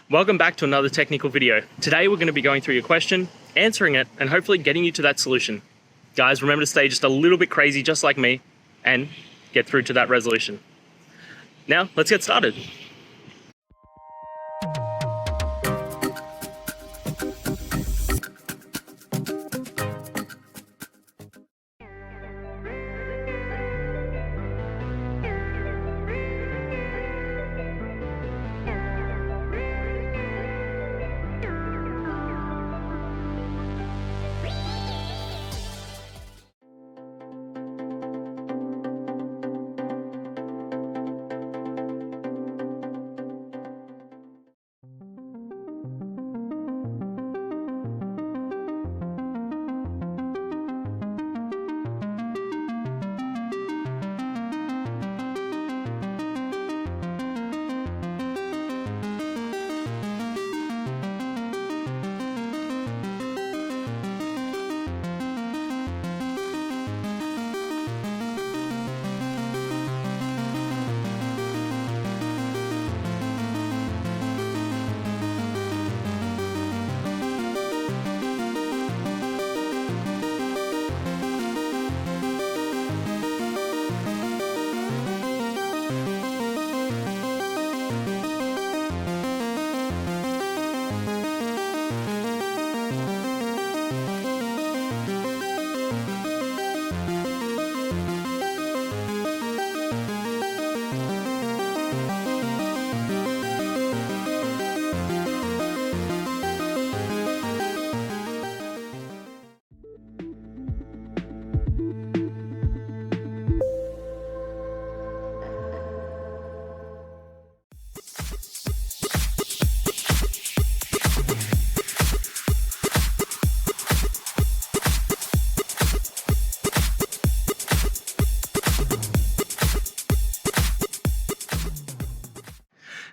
Welcome back to another technical video. Today we're going to be going through your question, answering it, and hopefully getting you to that solution. Guys, remember to stay just a little bit crazy just like me and get through to that resolution. Now, let's get started.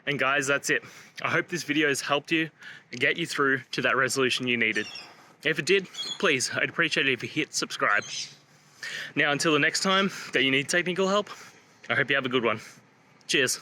And guys, that's it. I hope this video has helped you and get you through to that resolution you needed. If it did, please, I'd appreciate it if you hit subscribe. Now, until the next time that you need technical help, I hope you have a good one. Cheers.